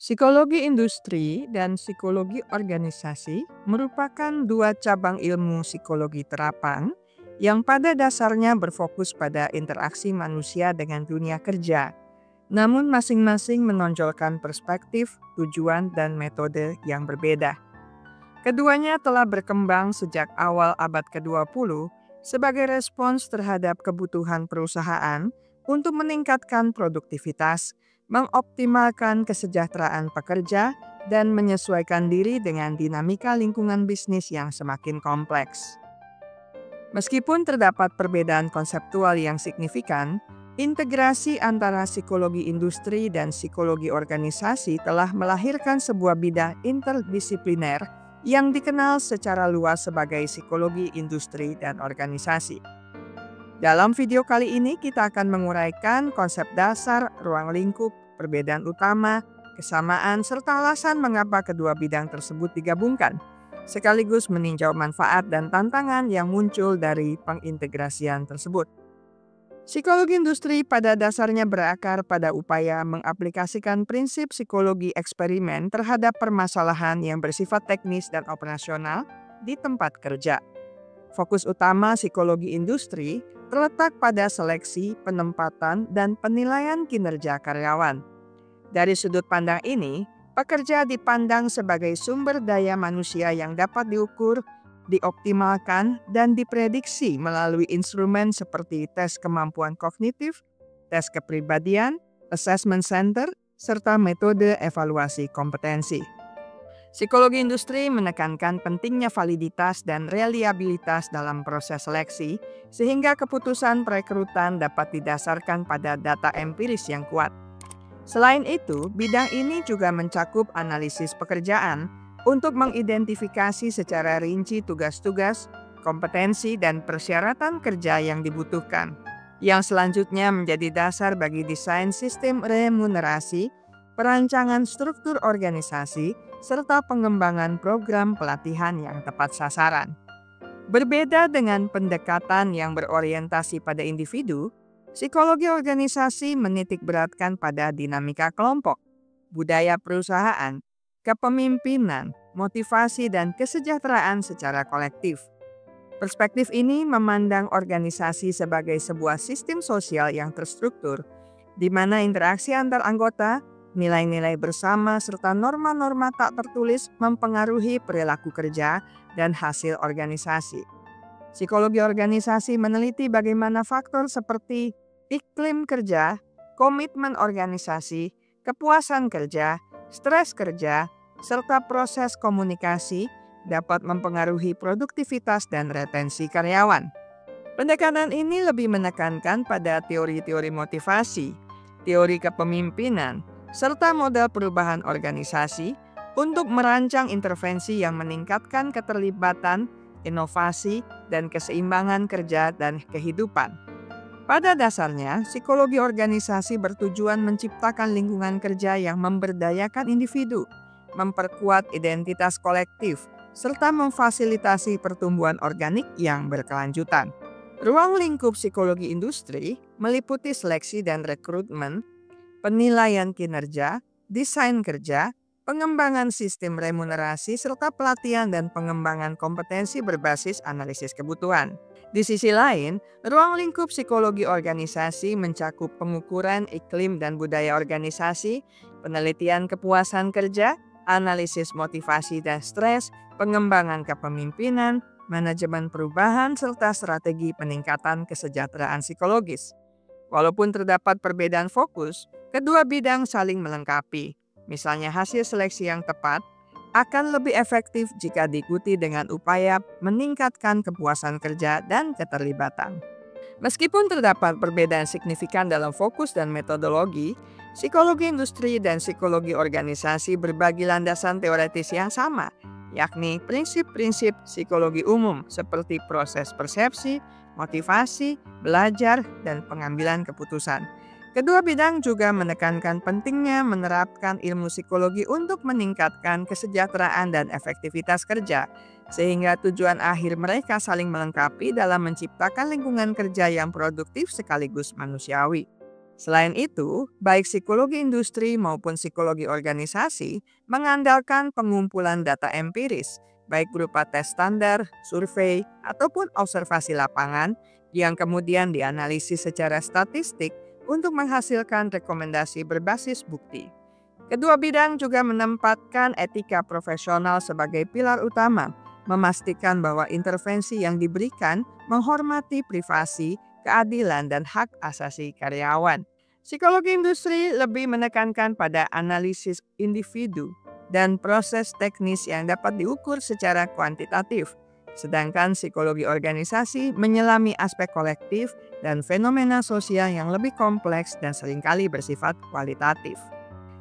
Psikologi industri dan psikologi organisasi merupakan dua cabang ilmu psikologi terapan yang pada dasarnya berfokus pada interaksi manusia dengan dunia kerja. Namun masing-masing menonjolkan perspektif, tujuan, dan metode yang berbeda. Keduanya telah berkembang sejak awal abad ke-20 sebagai respons terhadap kebutuhan perusahaan untuk meningkatkan produktivitas, mengoptimalkan kesejahteraan pekerja, dan menyesuaikan diri dengan dinamika lingkungan bisnis yang semakin kompleks. Meskipun terdapat perbedaan konseptual yang signifikan, integrasi antara psikologi industri dan psikologi organisasi telah melahirkan sebuah bidang interdisipliner yang dikenal secara luas sebagai psikologi industri dan organisasi. Dalam video kali ini kita akan menguraikan konsep dasar, ruang lingkup, perbedaan utama, kesamaan, serta alasan mengapa kedua bidang tersebut digabungkan, sekaligus meninjau manfaat dan tantangan yang muncul dari pengintegrasian tersebut. Psikologi industri pada dasarnya berakar pada upaya mengaplikasikan prinsip psikologi eksperimen terhadap permasalahan yang bersifat teknis dan operasional di tempat kerja. Fokus utama psikologi industri terletak pada seleksi, penempatan, dan penilaian kinerja karyawan. Dari sudut pandang ini, pekerja dipandang sebagai sumber daya manusia yang dapat diukur, dioptimalkan, dan diprediksi melalui instrumen seperti tes kemampuan kognitif, tes kepribadian, assessment center, serta metode evaluasi kompetensi. Psikologi industri menekankan pentingnya validitas dan reliabilitas dalam proses seleksi, sehingga keputusan perekrutan dapat didasarkan pada data empiris yang kuat. Selain itu, bidang ini juga mencakup analisis pekerjaan untuk mengidentifikasi secara rinci tugas-tugas, kompetensi, dan persyaratan kerja yang dibutuhkan, yang selanjutnya menjadi dasar bagi desain sistem remunerasi, perancangan struktur organisasi, serta pengembangan program pelatihan yang tepat sasaran. Berbeda dengan pendekatan yang berorientasi pada individu, psikologi organisasi menitikberatkan pada dinamika kelompok, budaya perusahaan, kepemimpinan, motivasi, dan kesejahteraan secara kolektif. Perspektif ini memandang organisasi sebagai sebuah sistem sosial yang terstruktur, di mana interaksi antar anggota, nilai-nilai bersama, serta norma-norma tak tertulis mempengaruhi perilaku kerja dan hasil organisasi. Psikologi organisasi meneliti bagaimana faktor seperti iklim kerja, komitmen organisasi, kepuasan kerja, stres kerja, serta proses komunikasi dapat mempengaruhi produktivitas dan retensi karyawan. Pendekatan ini lebih menekankan pada teori-teori motivasi, teori kepemimpinan, serta model perubahan organisasi untuk merancang intervensi yang meningkatkan keterlibatan, inovasi, dan keseimbangan kerja dan kehidupan. Pada dasarnya, psikologi organisasi bertujuan menciptakan lingkungan kerja yang memberdayakan individu, memperkuat identitas kolektif, serta memfasilitasi pertumbuhan organik yang berkelanjutan. Ruang lingkup psikologi industri meliputi seleksi dan rekrutmen, penilaian kinerja, desain kerja, pengembangan sistem remunerasi, serta pelatihan dan pengembangan kompetensi berbasis analisis kebutuhan. Di sisi lain, ruang lingkup psikologi organisasi mencakup pengukuran iklim dan budaya organisasi, penelitian kepuasan kerja, analisis motivasi dan stres, pengembangan kepemimpinan, manajemen perubahan, serta strategi peningkatan kesejahteraan psikologis. Walaupun terdapat perbedaan fokus, kedua bidang saling melengkapi. Misalnya hasil seleksi yang tepat akan lebih efektif jika diikuti dengan upaya meningkatkan kepuasan kerja dan keterlibatan. Meskipun terdapat perbedaan signifikan dalam fokus dan metodologi, psikologi industri dan psikologi organisasi berbagi landasan teoretis yang sama, yakni prinsip-prinsip psikologi umum seperti proses persepsi, motivasi, belajar, dan pengambilan keputusan. Kedua bidang juga menekankan pentingnya menerapkan ilmu psikologi untuk meningkatkan kesejahteraan dan efektivitas kerja, sehingga tujuan akhir mereka saling melengkapi dalam menciptakan lingkungan kerja yang produktif sekaligus manusiawi. Selain itu, baik psikologi industri maupun psikologi organisasi mengandalkan pengumpulan data empiris, baik berupa tes standar, survei, ataupun observasi lapangan yang kemudian dianalisis secara statistik untuk menghasilkan rekomendasi berbasis bukti. Kedua bidang juga menempatkan etika profesional sebagai pilar utama, memastikan bahwa intervensi yang diberikan menghormati privasi, keadilan, dan hak asasi karyawan. Psikologi industri lebih menekankan pada analisis individu dan proses teknis yang dapat diukur secara kuantitatif, sedangkan psikologi organisasi menyelami aspek kolektif dan fenomena sosial yang lebih kompleks dan seringkali bersifat kualitatif.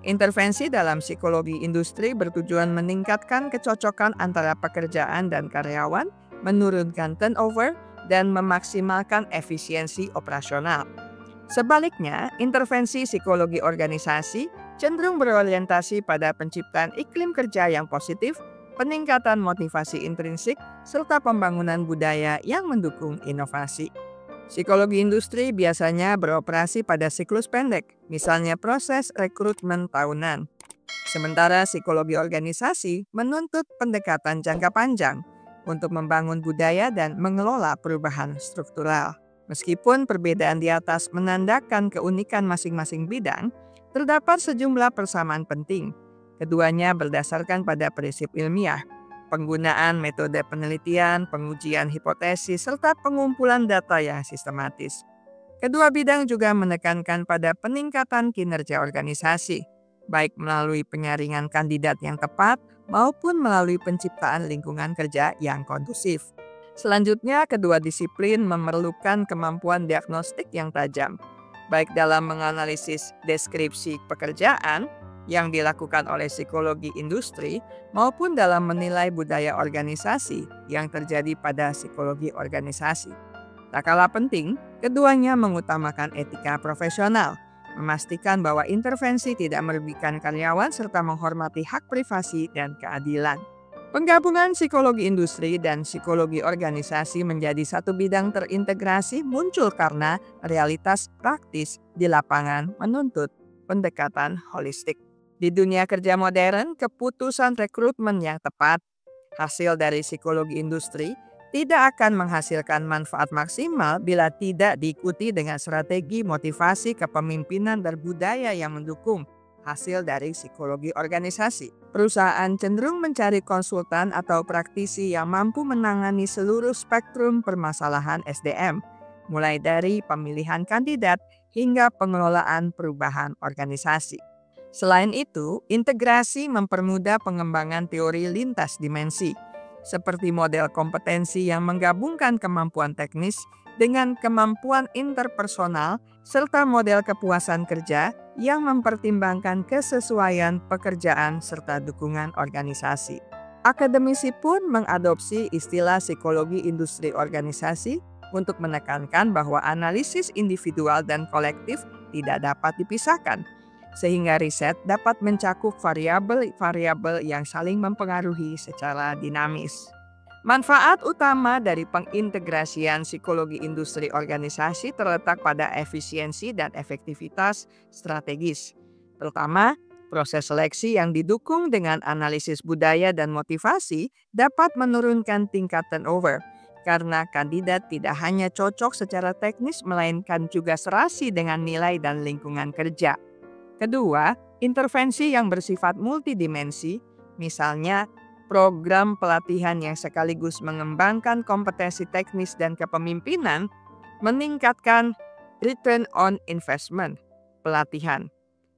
Intervensi dalam psikologi industri bertujuan meningkatkan kecocokan antara pekerjaan dan karyawan, menurunkan turnover, dan memaksimalkan efisiensi operasional. Sebaliknya, intervensi psikologi organisasi cenderung berorientasi pada penciptaan iklim kerja yang positif, peningkatan motivasi intrinsik, serta pembangunan budaya yang mendukung inovasi. Psikologi industri biasanya beroperasi pada siklus pendek, misalnya proses rekrutmen tahunan. Sementara psikologi organisasi menuntut pendekatan jangka panjang untuk membangun budaya dan mengelola perubahan struktural. Meskipun perbedaan di atas menandakan keunikan masing-masing bidang, terdapat sejumlah persamaan penting. Keduanya berdasarkan pada prinsip ilmiah, penggunaan metode penelitian, pengujian hipotesis, serta pengumpulan data yang sistematis. Kedua bidang juga menekankan pada peningkatan kinerja organisasi, baik melalui penyaringan kandidat yang tepat maupun melalui penciptaan lingkungan kerja yang kondusif. Selanjutnya, kedua disiplin memerlukan kemampuan diagnostik yang tajam, baik dalam menganalisis deskripsi pekerjaan yang dilakukan oleh psikologi industri maupun dalam menilai budaya organisasi yang terjadi pada psikologi organisasi. Tak kalah penting, keduanya mengutamakan etika profesional, memastikan bahwa intervensi tidak merugikan karyawan serta menghormati hak privasi dan keadilan. Penggabungan psikologi industri dan psikologi organisasi menjadi satu bidang terintegrasi muncul karena realitas praktis di lapangan menuntut pendekatan holistik. Di dunia kerja modern, keputusan rekrutmen yang tepat, hasil dari psikologi industri, tidak akan menghasilkan manfaat maksimal bila tidak diikuti dengan strategi motivasi kepemimpinan dan budaya yang mendukung hasil dari psikologi organisasi. Perusahaan cenderung mencari konsultan atau praktisi yang mampu menangani seluruh spektrum permasalahan SDM, mulai dari pemilihan kandidat hingga pengelolaan perubahan organisasi. Selain itu, integrasi mempermudah pengembangan teori lintas dimensi, seperti model kompetensi yang menggabungkan kemampuan teknis dengan kemampuan interpersonal, serta model kepuasan kerja yang mempertimbangkan kesesuaian pekerjaan serta dukungan organisasi. Akademisi pun mengadopsi istilah psikologi industri organisasi untuk menekankan bahwa analisis individual dan kolektif tidak dapat dipisahkan, sehingga riset dapat mencakup variabel-variabel yang saling mempengaruhi secara dinamis. Manfaat utama dari pengintegrasian psikologi industri organisasi terletak pada efisiensi dan efektivitas strategis. Pertama, proses seleksi yang didukung dengan analisis budaya dan motivasi dapat menurunkan tingkat turnover, karena kandidat tidak hanya cocok secara teknis melainkan juga serasi dengan nilai dan lingkungan kerja. Kedua, intervensi yang bersifat multidimensi, misalnya program pelatihan yang sekaligus mengembangkan kompetensi teknis dan kepemimpinan, meningkatkan return on investment pelatihan,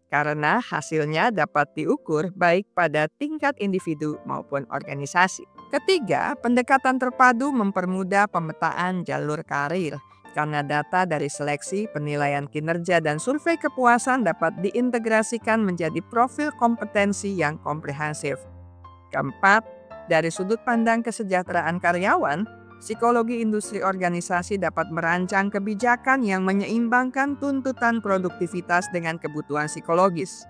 karena hasilnya dapat diukur baik pada tingkat individu maupun organisasi. Ketiga, pendekatan terpadu mempermudah pemetaan jalur karir, karena data dari seleksi, penilaian kinerja, dan survei kepuasan dapat diintegrasikan menjadi profil kompetensi yang komprehensif. Keempat, dari sudut pandang kesejahteraan karyawan, psikologi industri organisasi dapat merancang kebijakan yang menyeimbangkan tuntutan produktivitas dengan kebutuhan psikologis,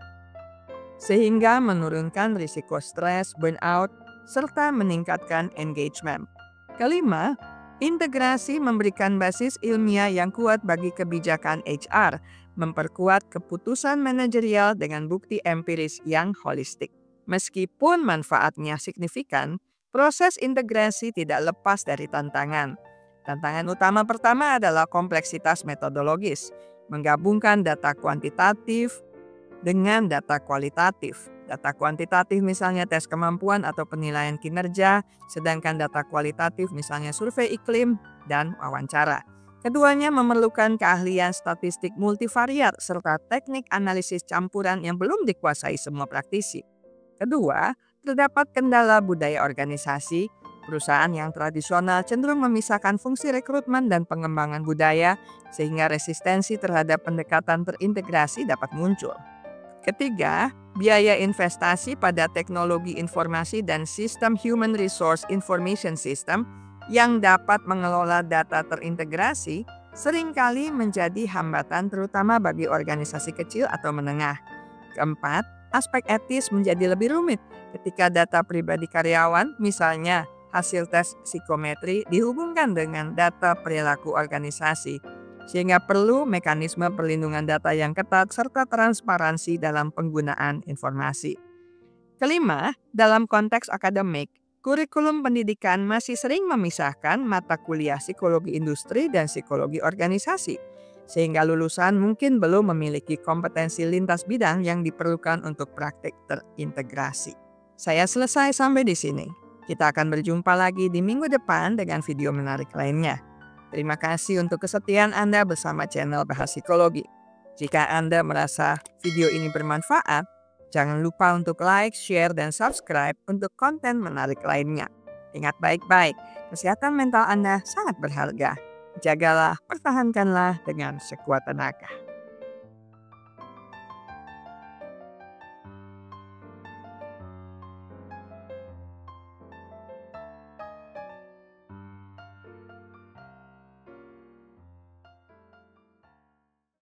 sehingga menurunkan risiko stres, burnout, serta meningkatkan engagement. Kelima, integrasi memberikan basis ilmiah yang kuat bagi kebijakan HR, memperkuat keputusan manajerial dengan bukti empiris yang holistik. Meskipun manfaatnya signifikan, proses integrasi tidak lepas dari tantangan. Tantangan utama pertama adalah kompleksitas metodologis, menggabungkan data kuantitatif dengan data kualitatif. Data kuantitatif misalnya tes kemampuan atau penilaian kinerja, sedangkan data kualitatif misalnya survei iklim dan wawancara. Keduanya memerlukan keahlian statistik multivariat serta teknik analisis campuran yang belum dikuasai semua praktisi. Kedua, terdapat kendala budaya organisasi. Perusahaan yang tradisional cenderung memisahkan fungsi rekrutmen dan pengembangan budaya sehingga resistensi terhadap pendekatan terintegrasi dapat muncul. Ketiga, biaya investasi pada teknologi informasi dan sistem Human Resource Information System yang dapat mengelola data terintegrasi seringkali menjadi hambatan terutama bagi organisasi kecil atau menengah. Keempat, aspek etis menjadi lebih rumit ketika data pribadi karyawan, misalnya hasil tes psikometri, dihubungkan dengan data perilaku organisasi, sehingga perlu mekanisme perlindungan data yang ketat serta transparansi dalam penggunaan informasi. Kelima, dalam konteks akademik, kurikulum pendidikan masih sering memisahkan mata kuliah psikologi industri dan psikologi organisasi, sehingga lulusan mungkin belum memiliki kompetensi lintas bidang yang diperlukan untuk praktik terintegrasi. Saya selesai sampai di sini. Kita akan berjumpa lagi di minggu depan dengan video menarik lainnya. Terima kasih untuk kesetiaan Anda bersama channel Bahas Psikologi. Jika Anda merasa video ini bermanfaat, jangan lupa untuk like, share, dan subscribe untuk konten menarik lainnya. Ingat baik-baik, kesehatan mental Anda sangat berharga. Jagalah, pertahankanlah dengan sekuat tenaga.